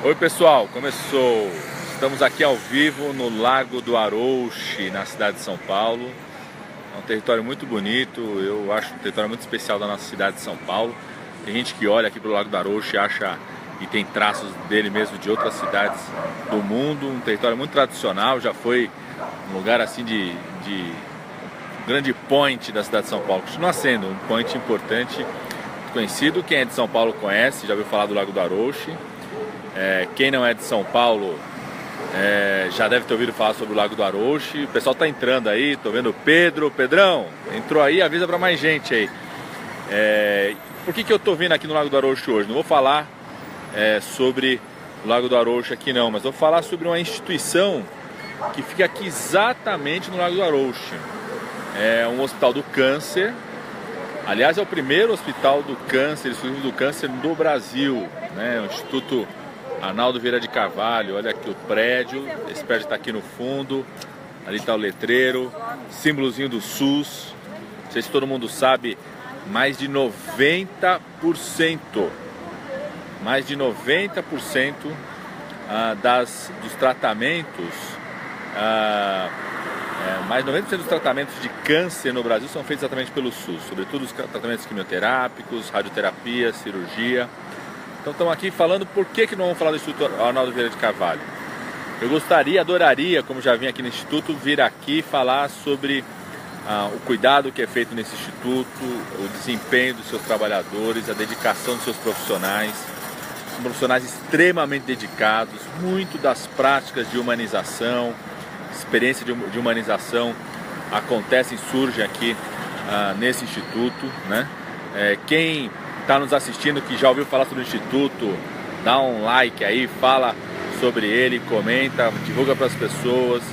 Oi pessoal, começou! Estamos aqui ao vivo no Lago do Arouche, na cidade de São Paulo. É um território muito bonito, eu acho um território muito especial da nossa cidade de São Paulo. Tem gente que olha aqui para o Lago do Arouche e acha e tem traços dele mesmo de outras cidades do mundo. Um território muito tradicional, já foi um lugar assim de um grande point da cidade de São Paulo. Continua sendo um point importante, conhecido. Quem é de São Paulo conhece, já ouviu falar do Lago do Arouche. Quem não é de São Paulo já deve ter ouvido falar sobre o Lago do Arouche. O pessoal está entrando aí, tô vendo o Pedrão, entrou aí, avisa para mais gente aí. Por que eu tô vindo aqui no Lago do Arouche hoje? Não vou falar sobre o Lago do Arouche aqui não, mas vou falar sobre uma instituição que fica aqui exatamente no Lago do Arouche. É um hospital do câncer. Aliás, é o primeiro hospital do câncer, exclusivo do câncer do Brasil, né? O Instituto Arnaldo Vieira de Carvalho. Olha aqui o prédio, esse prédio está aqui no fundo, ali está o letreiro, símbolozinho do SUS. Não sei se todo mundo sabe, mais de 90% dos tratamentos, mais de 90% dos tratamentos de câncer no Brasil são feitos exatamente pelo SUS, sobretudo os tratamentos quimioterápicos, radioterapia, cirurgia. Então estamos aqui falando por que não vamos falar do Instituto Arnaldo Vieira de Carvalho. Eu adoraria, como já vim aqui no Instituto, vir aqui falar sobre o cuidado que é feito nesse Instituto, o desempenho dos seus trabalhadores, a dedicação dos seus profissionais. São profissionais extremamente dedicados, muito das práticas de humanização, experiência de humanização acontecem, surgem aqui nesse Instituto, né? Quem está nos assistindo, que já ouviu falar sobre o Instituto, dá um like aí, fala sobre ele, comenta, divulga para as pessoas.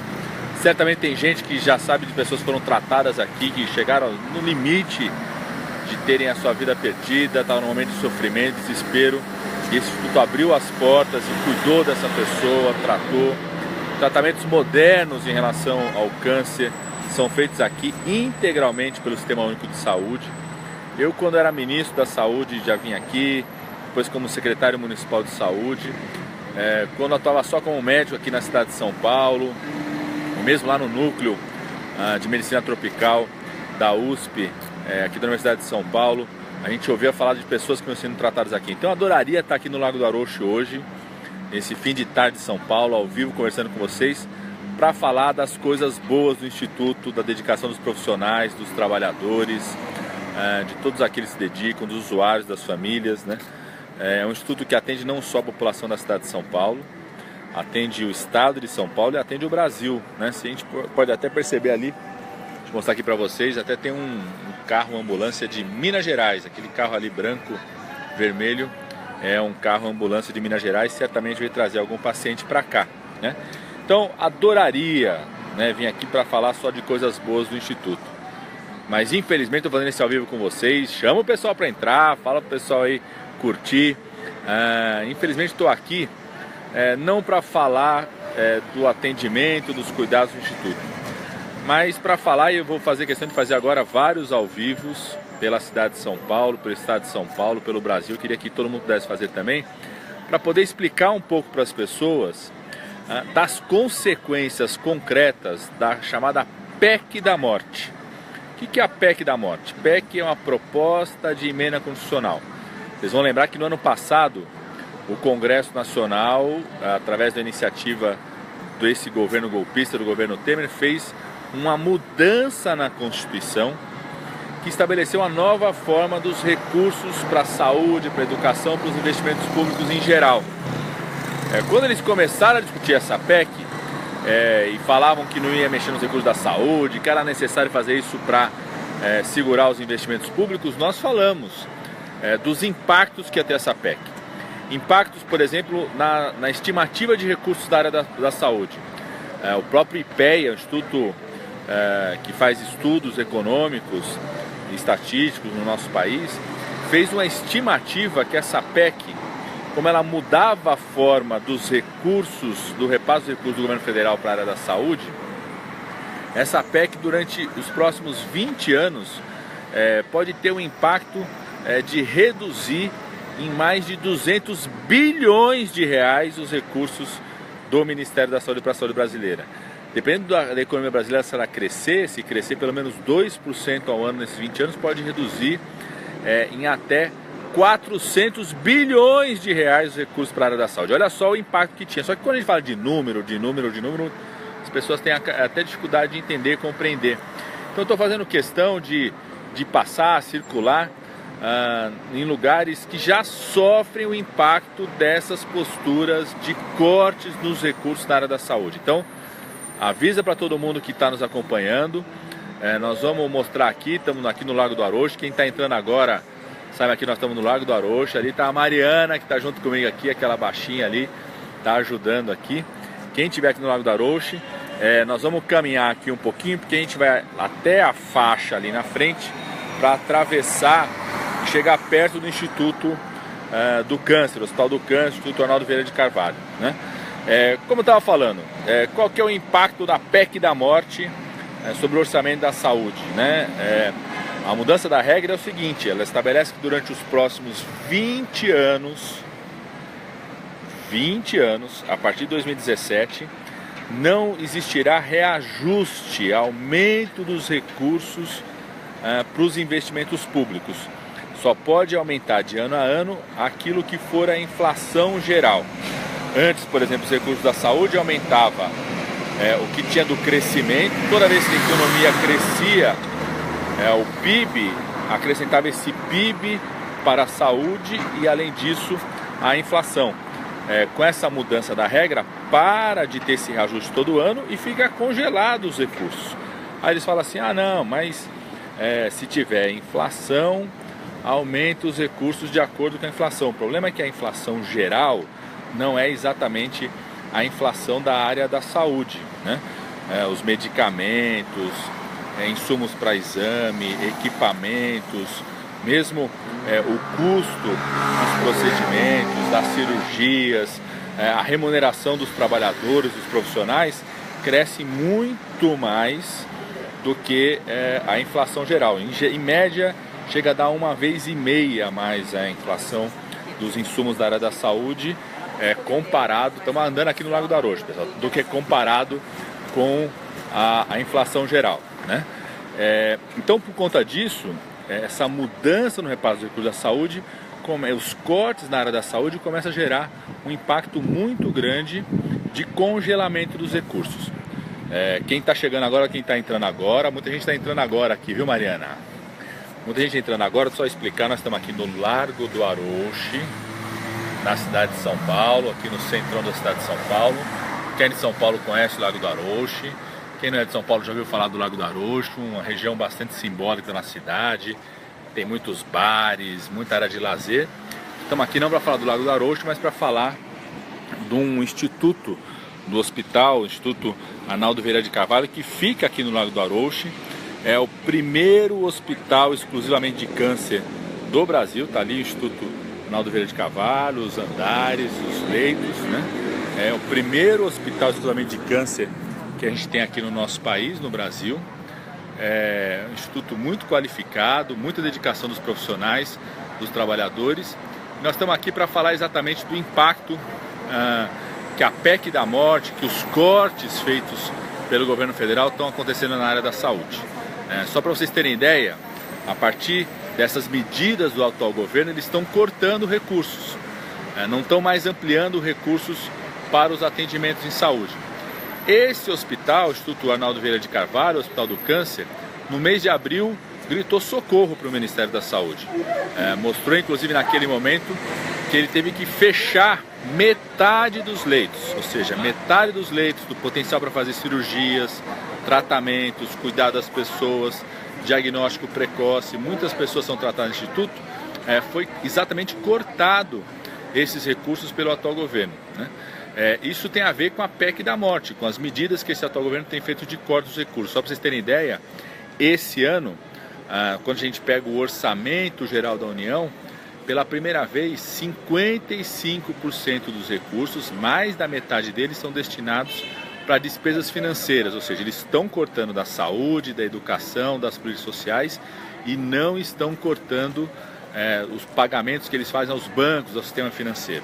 Certamente tem gente que já sabe de pessoas que foram tratadas aqui, que chegaram no limite de terem a sua vida perdida, estavam num momento de sofrimento, desespero, e esse Instituto abriu as portas e cuidou dessa pessoa, tratou. Tratamentos modernos em relação ao câncer são feitos aqui integralmente pelo Sistema Único de Saúde. Eu, quando era ministro da Saúde, já vim aqui, depois como secretário municipal de saúde. Quando eu estava só como médico aqui na cidade de São Paulo, mesmo lá no núcleo de medicina tropical da USP, aqui da Universidade de São Paulo, a gente ouvia falar de pessoas que estão sendo tratadas aqui. Então eu adoraria estar aqui no Lago do Arouche hoje, nesse fim de tarde de São Paulo, ao vivo, conversando com vocês, para falar das coisas boas do Instituto, da dedicação dos profissionais, dos trabalhadores, de todos aqueles que se dedicam, dos usuários, das famílias, né? É um instituto que atende não só a população da cidade de São Paulo, atende o estado de São Paulo e atende o Brasil, né? Se a gente pode até perceber ali, deixa eu mostrar aqui para vocês, até tem um carro, uma ambulância de Minas Gerais, aquele carro ali branco, vermelho, é um carro ambulância de Minas Gerais, certamente vai trazer algum paciente para cá, né? Então, adoraria, né, vir aqui para falar só de coisas boas do Instituto. Mas infelizmente estou fazendo esse ao vivo com vocês. Chama o pessoal para entrar, fala para o pessoal aí curtir. Infelizmente estou aqui não para falar do atendimento, dos cuidados do Instituto, mas para falar, e eu vou fazer questão de fazer agora vários ao vivos pela cidade de São Paulo, pelo estado de São Paulo, pelo Brasil. Eu queria que todo mundo pudesse fazer também, para poder explicar um pouco para as pessoas das consequências concretas da chamada PEC da morte. O que é a PEC da morte? PEC é uma proposta de emenda constitucional. Vocês vão lembrar que no ano passado o Congresso Nacional, através da iniciativa desse governo golpista, do governo Temer, fez uma mudança na Constituição que estabeleceu uma nova forma dos recursos para a saúde, para a educação, para os investimentos públicos em geral. Quando eles começaram a discutir essa PEC, e falavam que não ia mexer nos recursos da saúde, que era necessário fazer isso para segurar os investimentos públicos, nós falamos dos impactos que ia ter essa PEC. Impactos, por exemplo, na estimativa de recursos da área da saúde. O próprio IPEA, o Instituto que faz estudos econômicos e estatísticos no nosso país, fez uma estimativa que essa PEC, como ela mudava a forma dos recursos, do repasse dos recursos do governo federal para a área da saúde, essa PEC durante os próximos 20 anos pode ter um impacto de reduzir em mais de 200 bilhões de reais os recursos do Ministério da Saúde para a saúde brasileira. Dependendo da economia brasileira, se ela crescer, se crescer pelo menos 2% ao ano nesses 20 anos, pode reduzir em até 400 bilhões de reais os recursos para a área da saúde. Olha só o impacto que tinha. Só que quando a gente fala de número, as pessoas têm até dificuldade de entender e compreender. Então eu estou fazendo questão de passar, circular em lugares que já sofrem o impacto dessas posturas de cortes nos recursos da área da saúde. Então, avisa para todo mundo que está nos acompanhando. Nós vamos mostrar aqui, estamos aqui no Lago do Arocho. Quem está entrando agora, sabe aqui, nós estamos no Lago do Arocho. Ali está a Mariana, que está junto comigo aqui, aquela baixinha ali, está ajudando aqui. Quem estiver aqui no Lago do Arocho, nós vamos caminhar aqui um pouquinho, porque a gente vai até a faixa ali na frente para atravessar e chegar perto do Instituto do Câncer, Hospital do Câncer, Instituto Arnaldo Vieira de Carvalho, né? Como eu estava falando, qual que é o impacto da PEC da morte sobre o orçamento da saúde, né? A mudança da regra é o seguinte: ela estabelece que durante os próximos 20 anos, a partir de 2017, não existirá reajuste, aumento dos recursos para os investimentos públicos. Só pode aumentar de ano a ano aquilo que for a inflação geral. Antes, por exemplo, os recursos da saúde aumentavam o que tinha do crescimento. Toda vez que a economia crescia, o PIB acrescentava esse PIB para a saúde e, além disso, a inflação. Com essa mudança da regra, para de ter esse reajuste todo ano e fica congelado os recursos. Aí eles falam assim: ah não, mas se tiver inflação, aumenta os recursos de acordo com a inflação. O problema é que a inflação geral não é exatamente a inflação da área da saúde, né? Os medicamentos, insumos para exame, equipamentos, mesmo o custo dos procedimentos, das cirurgias, a remuneração dos trabalhadores, dos profissionais, cresce muito mais do que a inflação geral. Em média, chega a dar 1,5 vezes mais a inflação dos insumos da área da saúde, comparado, estamos andando aqui no Lago do Arocho, pessoal, do que comparado com a inflação geral, né? Então, por conta disso, essa mudança no repasse dos recursos da saúde, os cortes na área da saúde começam a gerar um impacto muito grande de congelamento dos recursos. Quem está chegando agora, quem está entrando agora, muita gente está entrando agora aqui, viu, Mariana? Muita gente entrando agora, só explicar, nós estamos aqui no Largo do Arocho, na cidade de São Paulo, aqui no centrão da cidade de São Paulo. Quem é de São Paulo conhece o Lago do Arocho. Quem não é de São Paulo já ouviu falar do Lago do Arocho, uma região bastante simbólica na cidade. Tem muitos bares, muita área de lazer. Estamos aqui não para falar do Lago do Arocho, mas para falar de um instituto, do hospital, o Instituto Arnaldo Vieira de Carvalho, que fica aqui no Lago do Arocho. É o primeiro hospital exclusivamente de câncer do Brasil. Está ali o Instituto Arnaldo Vieira de Carvalho, os andares, os leitos, né? É o primeiro hospital exclusivamente de câncer que a gente tem aqui no nosso país, no Brasil. É um instituto muito qualificado, muita dedicação dos profissionais, dos trabalhadores. Nós estamos aqui para falar exatamente do impacto que a PEC da morte, que os cortes feitos pelo governo federal estão acontecendo na área da saúde. Só para vocês terem ideia, a partir dessas medidas do atual governo, eles estão cortando recursos, não estão mais ampliando recursos para os atendimentos em saúde. Esse hospital, o Instituto Arnaldo Vieira de Carvalho, o Hospital do Câncer, no mês de abril, gritou socorro para o Ministério da Saúde. Mostrou, inclusive, naquele momento, que ele teve que fechar metade dos leitos, ou seja, metade dos leitos do potencial para fazer cirurgias, tratamentos, cuidar das pessoas, diagnóstico precoce, muitas pessoas são tratadas no Instituto, foi exatamente cortado esses recursos pelo atual governo, né? Isso tem a ver com a PEC da morte, com as medidas que esse atual governo tem feito de corte dos recursos. Só para vocês terem ideia, esse ano, quando a gente pega o orçamento geral da União, pela primeira vez, 55% dos recursos, mais da metade deles, são destinados para despesas financeiras, ou seja, eles estão cortando da saúde, da educação, das políticas sociais e não estão cortando os pagamentos que eles fazem aos bancos, ao sistema financeiro.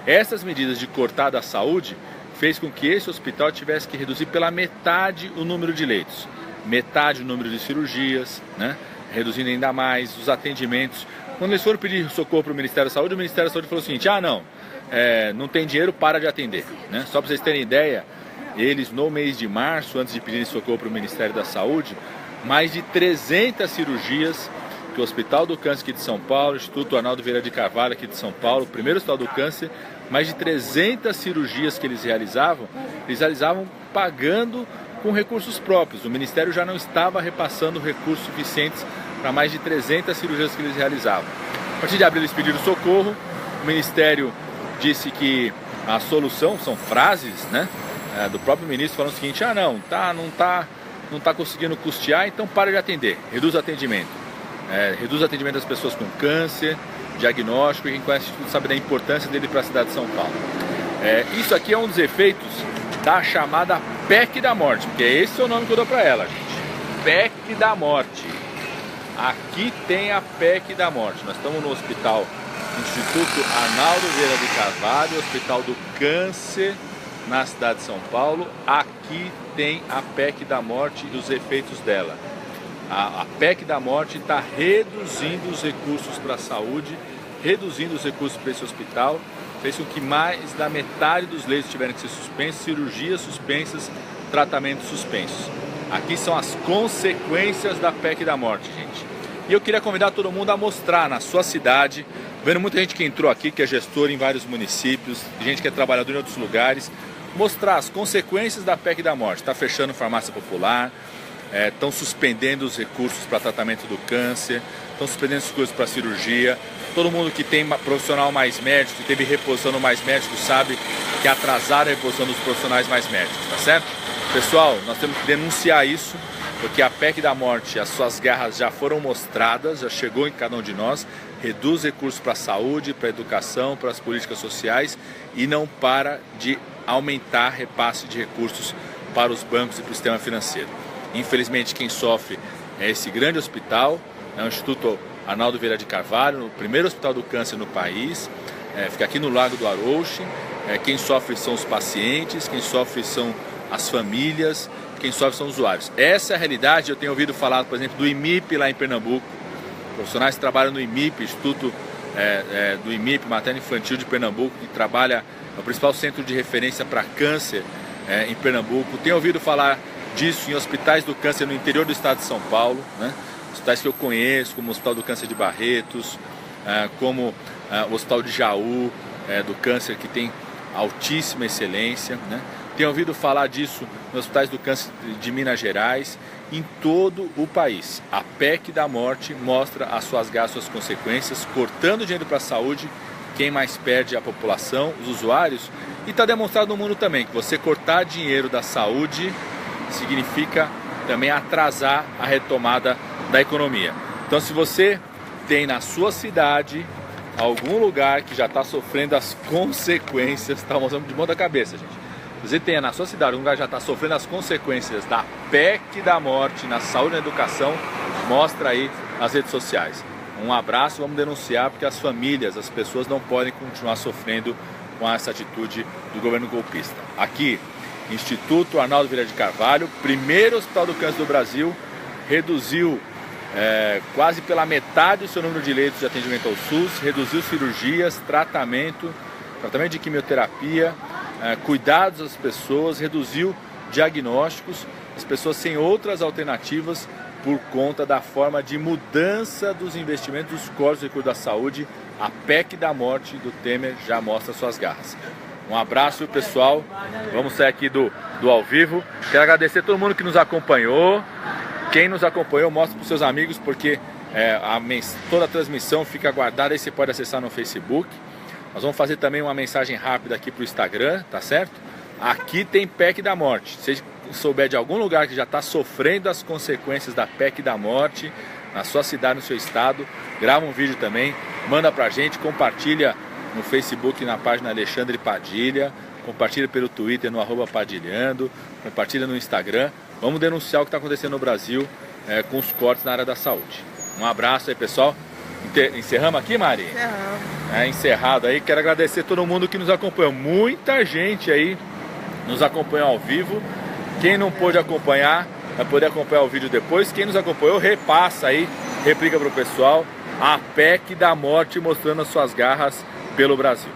Essas medidas de cortar da saúde fez com que esse hospital tivesse que reduzir pela metade o número de leitos, metade o número de cirurgias, né? Reduzindo ainda mais os atendimentos. Quando eles foram pedir socorro para o Ministério da Saúde, o Ministério da Saúde falou o seguinte: não tem dinheiro, para de atender, né? Só para vocês terem ideia, eles no mês de março, antes de pedirem socorro para o Ministério da Saúde, mais de 300 cirurgias que o Hospital do Câncer aqui de São Paulo, o Instituto Arnaldo Vieira de Carvalho aqui de São Paulo, o primeiro Hospital do Câncer, mais de 300 cirurgias que eles realizavam pagando com recursos próprios. O Ministério já não estava repassando recursos suficientes para mais de 300 cirurgias que eles realizavam. A partir de abril eles pediram socorro, o Ministério disse que a solução, são frases, né, do próprio ministro falando o seguinte: não está conseguindo custear, então para de atender, reduz o atendimento. Reduz o atendimento das pessoas com câncer, diagnóstico, e quem conhece tudo sabe da importância dele para a cidade de São Paulo. Isso aqui é um dos efeitos da chamada PEC da morte, porque esse é o nome que eu dou para ela, gente. PEC da morte. Aqui tem a PEC da morte. Nós estamos no Hospital Instituto Arnaldo Vieira de Carvalho, Hospital do Câncer, na cidade de São Paulo. Aqui tem a PEC da morte e os efeitos dela. A PEC da morte está reduzindo os recursos para a saúde, reduzindo os recursos para esse hospital, fez com que mais da metade dos leitos tiveram que ser suspensos, cirurgias suspensas, tratamentos suspensos. Aqui são as consequências da PEC da morte, gente. E eu queria convidar todo mundo a mostrar na sua cidade, vendo muita gente que entrou aqui, que é gestor em vários municípios, gente que é trabalhador em outros lugares, mostrar as consequências da PEC da morte. Está fechando farmácia popular, estão suspendendo os recursos para tratamento do câncer, estão suspendendo os recursos para cirurgia. Todo mundo que tem profissional mais médico, que teve reposição no mais médico, sabe que atrasaram a reposição dos profissionais mais médicos, tá certo? Pessoal, nós temos que denunciar isso, porque a PEC da morte, as suas garras já foram mostradas, já chegou em cada um de nós, reduz recursos para a saúde, para a educação, para as políticas sociais e não para de aumentar repasse de recursos para os bancos e para o sistema financeiro. Infelizmente, quem sofre é esse grande hospital, é o Instituto Arnaldo Vieira de Carvalho, o primeiro hospital do câncer no país, fica aqui no Lago do Arouche. Quem sofre são os pacientes, quem sofre são as famílias, quem sofre são os usuários. Essa é a realidade. Eu tenho ouvido falar, por exemplo, do IMIP lá em Pernambuco, profissionais que trabalham no IMIP, Instituto do IMIP, Materno Infantil de Pernambuco, que trabalha no principal centro de referência para câncer em Pernambuco. Tenho ouvido falar disso em hospitais do câncer no interior do estado de São Paulo, né? Hospitais que eu conheço, como o Hospital do Câncer de Barretos, como o Hospital de Jaú, do câncer, que tem altíssima excelência, né? Tenho ouvido falar disso nos hospitais do câncer de Minas Gerais, em todo o país. A PEC da morte mostra as suas garras, suas consequências, cortando dinheiro para a saúde. Quem mais perde é a população, os usuários. E está demonstrado no mundo também que você cortar dinheiro da saúde significa também atrasar a retomada da economia. Então, se você tem na sua cidade algum lugar que já está sofrendo as consequências, está mostrando de mão da cabeça, gente. Se você tem na sua cidade algum lugar que já está sofrendo as consequências da PEC da morte na saúde e na educação, mostra aí nas redes sociais. Um abraço, vamos denunciar, porque as famílias, as pessoas não podem continuar sofrendo com essa atitude do governo golpista. Aqui, Instituto Arnaldo Vieira de Carvalho, primeiro hospital do câncer do Brasil, reduziu quase pela metade o seu número de leitos de atendimento ao SUS, reduziu cirurgias, tratamento de quimioterapia, cuidados às pessoas, reduziu diagnósticos, as pessoas sem outras alternativas por conta da forma de mudança dos investimentos dos corpos de recursos da saúde. A PEC da morte do Temer já mostra suas garras. Um abraço, pessoal. Vamos sair aqui do ao vivo. Quero agradecer a todo mundo que nos acompanhou. Quem nos acompanhou, mostra para os seus amigos, porque toda a transmissão fica guardada e você pode acessar no Facebook. Nós vamos fazer também uma mensagem rápida aqui para o Instagram, tá certo? Aqui tem PEC da morte. Se você souber de algum lugar que já está sofrendo as consequências da PEC da morte, na sua cidade, no seu estado, grava um vídeo também, manda pra gente, compartilha no Facebook na página Alexandre Padilha, compartilha pelo Twitter no @padilhando, compartilha no Instagram. Vamos denunciar o que está acontecendo no Brasil com os cortes na área da saúde. Um abraço aí, pessoal. Encerramos aqui, Mari? Encerramos. É, encerrado aí. Quero agradecer a todo mundo que nos acompanhou. Muita gente aí nos acompanhou ao vivo. Quem não pôde acompanhar, vai poder acompanhar o vídeo depois. Quem nos acompanhou, repassa aí, replica para o pessoal. A PEC da morte mostrando as suas garras pelo Brasil.